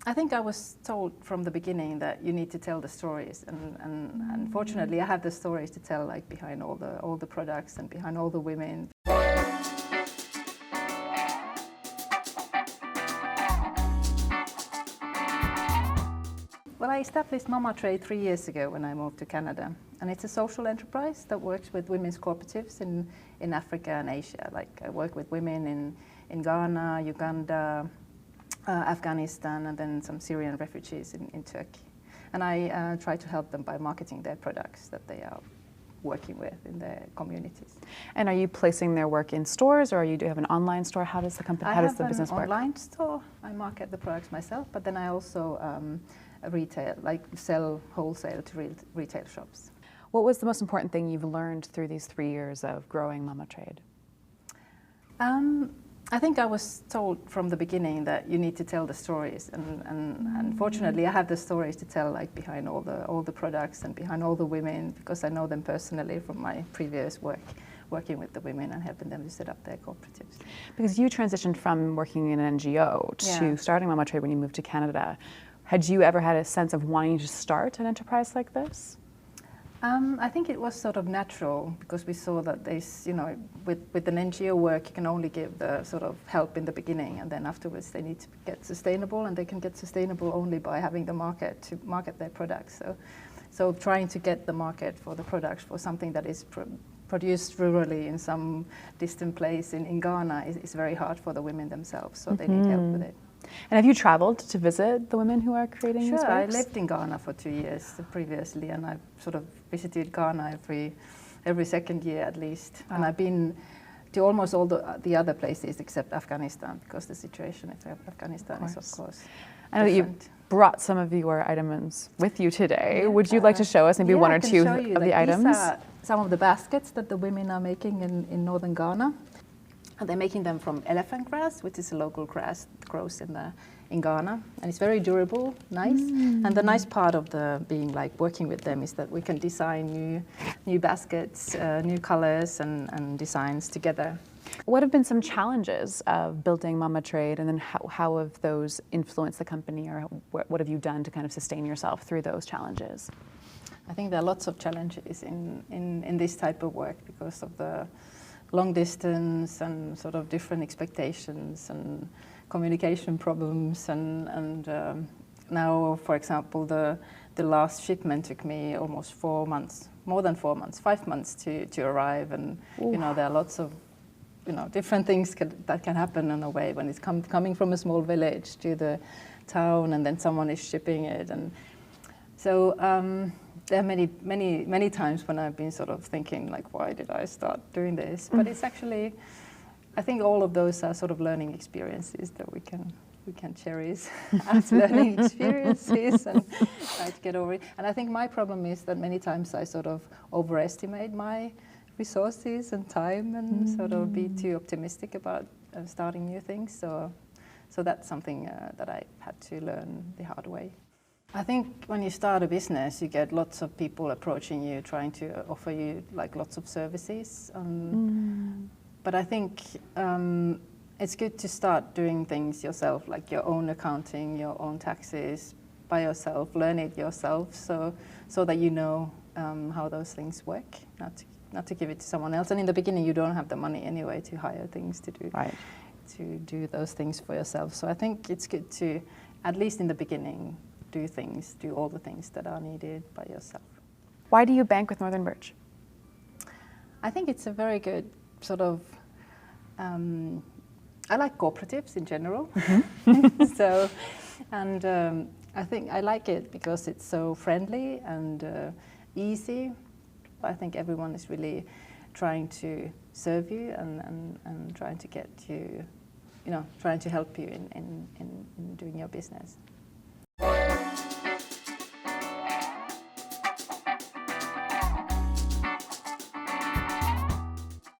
I think I was told from the beginning that you need to tell the stories, and fortunately I have the stories to tell, like behind all the products and behind all the women. Well, I established Mamaa Trade 3 years ago when I moved to Canada, and it's a social enterprise that works with women's cooperatives in Africa and Asia. Like I work with women in Ghana, Uganda, Afghanistan, and then some Syrian refugees in Turkey. And I try to help them by marketing their products that they are working with in their communities. And are you placing their work in stores, or do you have an online store? How does the company, how does the business work? I have an online store. I market the products myself, but then I also retail, like sell wholesale to retail shops. What was the most important thing you've learned through these 3 years of growing Mamaa Trade? I think I was told from the beginning that you need to tell the stories, and fortunately I have the stories to tell, like behind all the products and behind all the women, because I know them personally from my previous work, working with the women and helping them to set up their cooperatives. Because you transitioned from working in an NGO to starting Mamaa Trade when you moved to Canada. Had you ever had a sense of wanting to start an enterprise like this? I think it was sort of natural, because we saw that there's, with an NGO work, you can only give the sort of help in the beginning, and then afterwards they need to get sustainable, and they can get sustainable only by having the market to market their products. So trying to get the market for the products for something that is produced rurally in some distant place in Ghana is very hard for the women themselves, so they need help with it. And have you traveled to visit the women who are creating these works? Sure, I lived in Ghana for 2 years previously, and I sort of visited Ghana every second year at least. And I've been to almost all the other places except Afghanistan, because the situation in Afghanistan is, of course, I know that you brought some of your items with you today. Would you like to show us maybe one or two of the items? These are some of the baskets that the women are making in northern Ghana. And they're making them from elephant grass, which is a local grass that grows in Ghana, and it's very durable, nice. And the nice part of being like working with them is that we can design new baskets, new colors and designs together. What have been some challenges of building Mamaa Trade, and then how have those influenced the company, or what have you done to kind of sustain yourself through those challenges? I think there are lots of challenges in this type of work because of the long distance and sort of different expectations and communication problems, and now, for example, the last shipment took me almost 4 months, more than 4 months, 5 months to arrive, and there are lots of different things that can happen on the way when it's coming from a small village to the town, and then someone is shipping it, and so. There are many times when I've been sort of thinking, like, why did I start doing this? But it's actually, I think all of those are sort of learning experiences that we can cherish as learning experiences and try to get over it. And I think my problem is that many times I sort of overestimate my resources and time, and sort of be too optimistic about starting new things. So that's something that I had to learn the hard way. I think when you start a business, you get lots of people approaching you, trying to offer you like lots of services. But I think it's good to start doing things yourself, like your own accounting, your own taxes by yourself, learn it yourself, so that you know how those things work, not to give it to someone else. And in the beginning, you don't have the money anyway to hire things to do, to do those things for yourself. So I think it's good to, at least in the beginning, do all the things that are needed by yourself. Why do you bank with Northern Birch? I think it's a very good sort of, I like cooperatives in general. So, and I think I like it because it's so friendly and easy. I think everyone is really trying to serve you and trying to get you, trying to help you in doing your business.